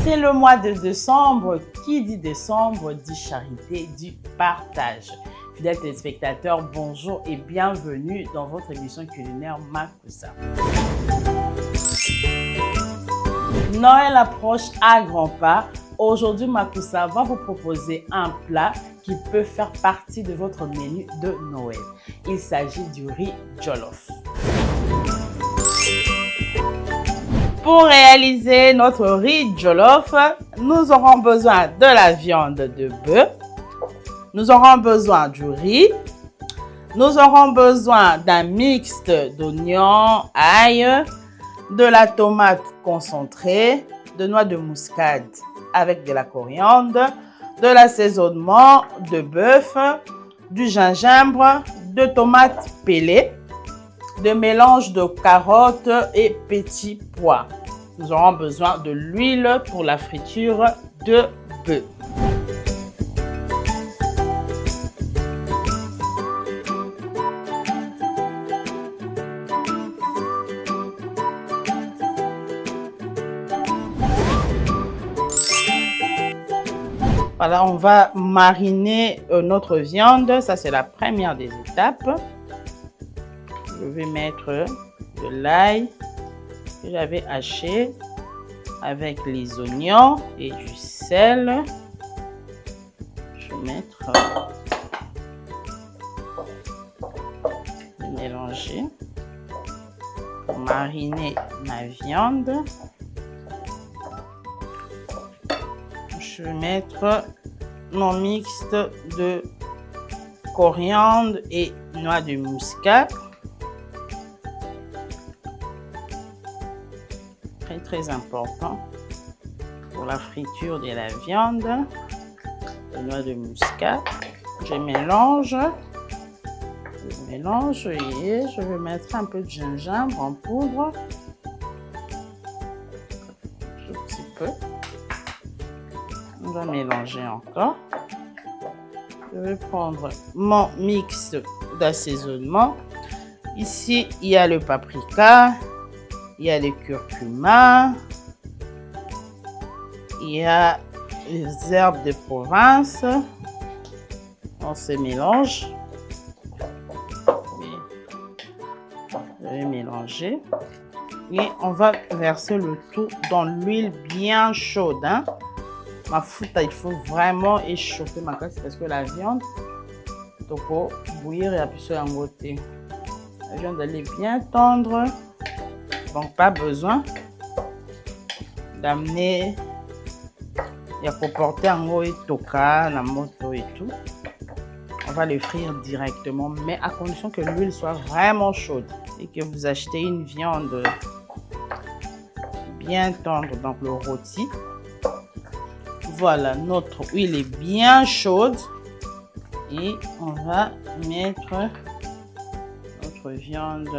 C'est le mois de décembre. Qui dit décembre dit charité, dit partage. Fidèles téléspectateurs, bonjour et bienvenue dans votre émission culinaire Makusa. Noël approche à grands pas. Aujourd'hui, Makusa va vous proposer un plat qui peut faire partie de votre menu de Noël. Il s'agit du riz jollof. Pour réaliser notre riz jollof, nous aurons besoin de la viande de bœuf, nous aurons besoin du riz, nous aurons besoin d'un mixte d'oignons, ail, de la tomate concentrée, de noix de muscade avec de la coriandre, de l'assaisonnement de bœuf, du gingembre, de tomates pelées, de mélange de carottes et petits pois. Nous aurons besoin de l'huile pour la friture de bœuf. Voilà, on va mariner notre viande. Ça, c'est la première des étapes. Je vais mettre de l'ail que j'avais haché avec les oignons et du sel. Je vais mettre, mélanger pour mariner ma viande. Je vais mettre mon mixte de coriandre et noix de muscade. Très important pour la friture de la viande. De noix de muscade. Je mélange et je vais mettre un peu de gingembre en poudre. Un petit peu. On va mélanger encore. Je vais prendre mon mix d'assaisonnement. Ici, il y a le paprika. Il y a le curcuma, il y a les herbes de Provence. On se mélange. Je vais mélanger. Et on va verser le tout dans l'huile bien chaude. Hein. Ma fouta, il faut vraiment échauffer ma casse parce que la viande, il faut bouillir et appuyer en côté. La viande, elle est bien tendre. Donc, pas besoin d'amener et à porter en haut et toka, la moto et tout. On va le frire directement, mais à condition que l'huile soit vraiment chaude et que vous achetez une viande bien tendre, donc le rôti. Voilà, notre huile est bien chaude et on va mettre notre viande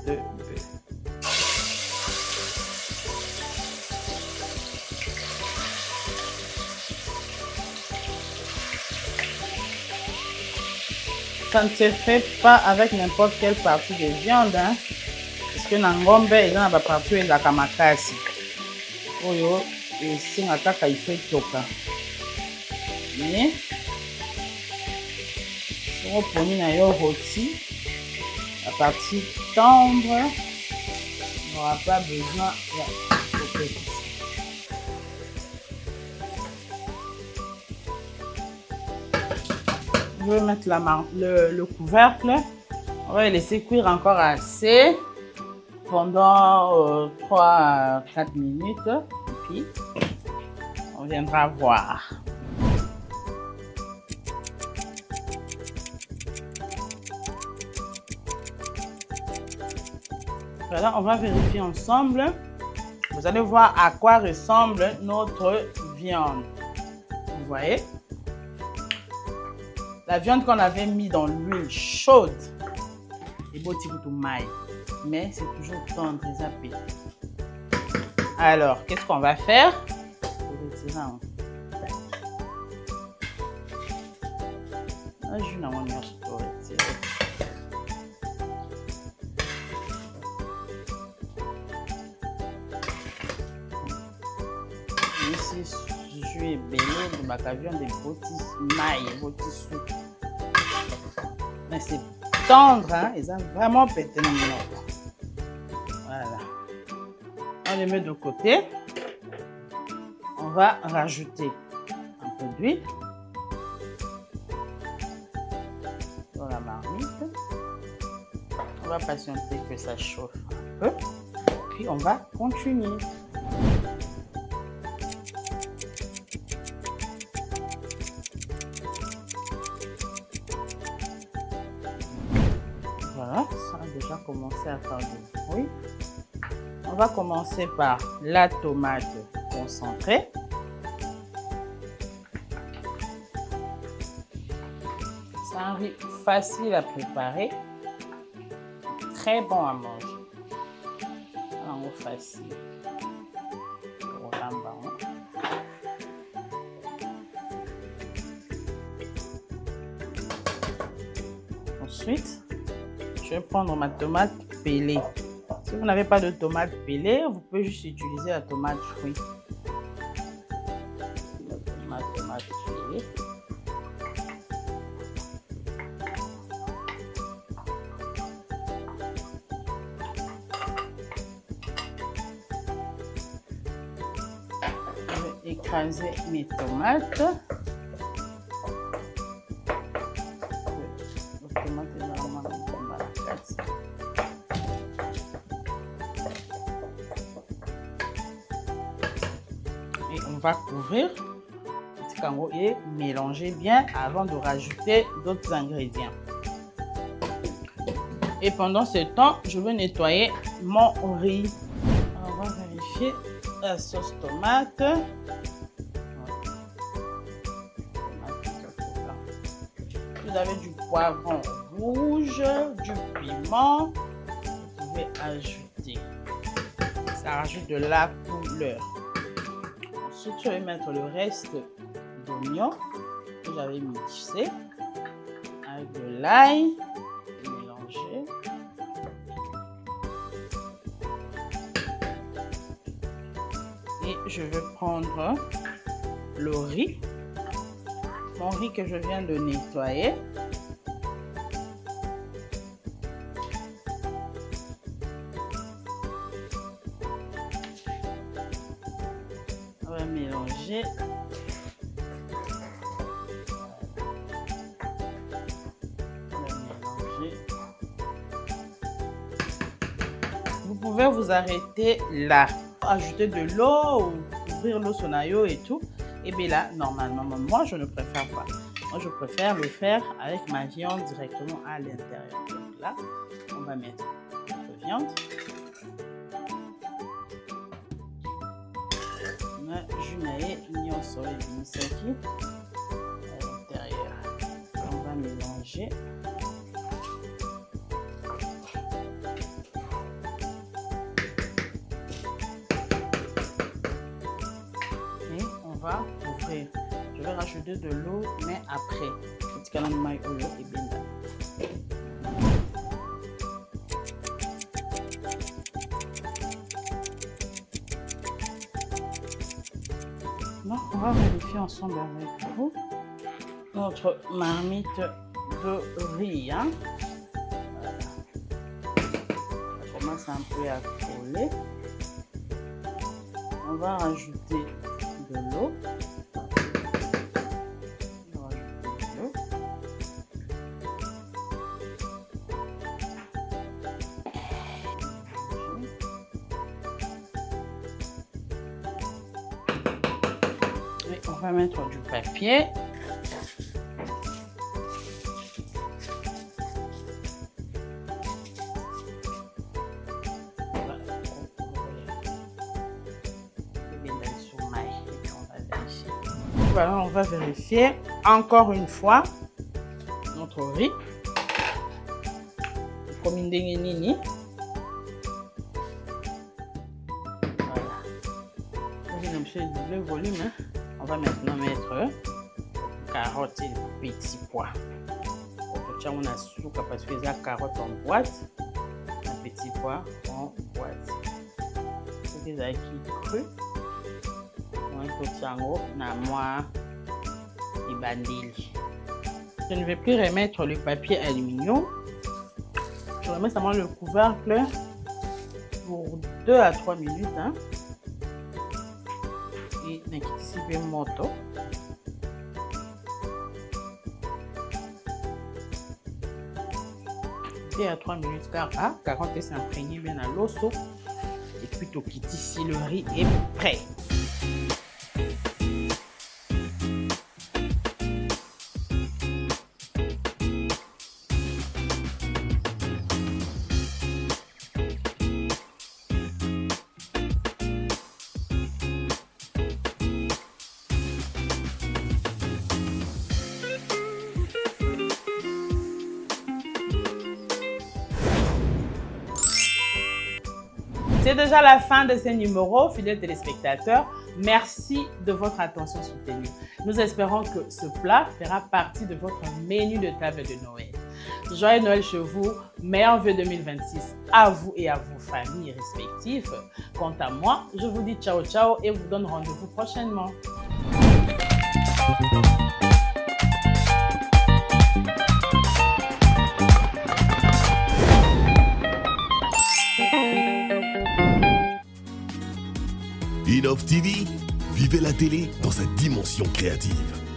de bœuf. Ça ne se fait pas avec n'importe quelle partie de viande, hein? Parce que dans ngombe, il y a partout et la kamakasi. Oyo, et si on attaque, il faut toka. Mais, si on prend une rôti, la partie tendre, on n'aura pas besoin de toker. Je vais mettre le couvercle. On va laisser cuire encore assez pendant 3 à 4 minutes. Et puis, on viendra voir. Voilà, on va vérifier ensemble. Vous allez voir à quoi ressemble notre viande. Vous voyez? La viande qu'on avait mis dans l'huile chaude est beau type de maille, mais c'est toujours tendre et zappé. Alors, qu'est-ce qu'on va faire? jus na ngo nyonso toretire. Ici jus ebele ndimaka viande eboti mai eboti soupe. Mais c'est tendre, hein? Ils ont vraiment pété dans mon ordre. Voilà. On les met de côté. On va rajouter un peu d'huile dans la marmite. On va patienter que ça chauffe un peu. Puis on va continuer. Voilà, ça a déjà commencé à faire du bruit. On va commencer par la tomate concentrée. C'est un riz facile à préparer, très bon à manger. Alors, facile. Ensuite, je vais prendre ma tomate pelée. Si vous n'avez pas de tomate pelée, vous pouvez juste utiliser la tomate fruit. Ma tomate pelée. Je vais écraser mes tomates. Et on va couvrir et mélanger bien avant de rajouter d'autres ingrédients. Et pendant ce temps, je vais nettoyer mon riz. On va vérifier la sauce tomate. Vous avez du poivron rouge, du piment, vous pouvez ajouter. Ça rajoute de la couleur. Ensuite, je vais mettre le reste d'oignon que j'avais mixé avec de l'ail, mélanger. Et je vais prendre le riz, mon riz que je viens de nettoyer. On va mélanger. Vous pouvez vous arrêter là. Ajouter de l'eau ou ouvrir l'eau sonayo et tout. Et bien là, normalement, moi je ne préfère pas. Moi je préfère le faire avec ma viande directement à l'intérieur. Donc là, on va mettre notre viande. Junae nyonso ebimisaki à l'intérieur. On va mélanger. Et on va ouvrir. Je vais rajouter de l'eau, mais après. Donc, on va vérifier ensemble avec vous notre marmite de riz. Hein? Voilà. Ça commence un peu à coller. On va rajouter de l'eau. On va mettre du papier. Voilà, on va vérifier encore une fois notre riz. Comme une nini. Voilà. J'ai le volume. Hein. On va maintenant mettre carotte et les petits pois. On a sous parce que la carotte en boîte, un petit pois en boîte. C'est des acquis crus. On a moi et bandil. Je ne vais plus remettre le papier aluminium. Je remets seulement le couvercle pour 2 à 3 minutes. Hein. Et ici, je vais moto. 2 à 3 minutes car carotte s'imprégner bien à l'osso. Et puis tout quitte ici, le riz est prêt. C'est déjà la fin de ce numéro, fidèles téléspectateurs. Merci de votre attention soutenue. Nous espérons que ce plat fera partie de votre menu de table de Noël. Joyeux Noël chez vous, meilleurs vœux 2026 à vous et à vos familles respectives. Quant à moi, je vous dis ciao ciao et vous donne rendez-vous prochainement. Innov TV, vivez la télé dans sa dimension créative.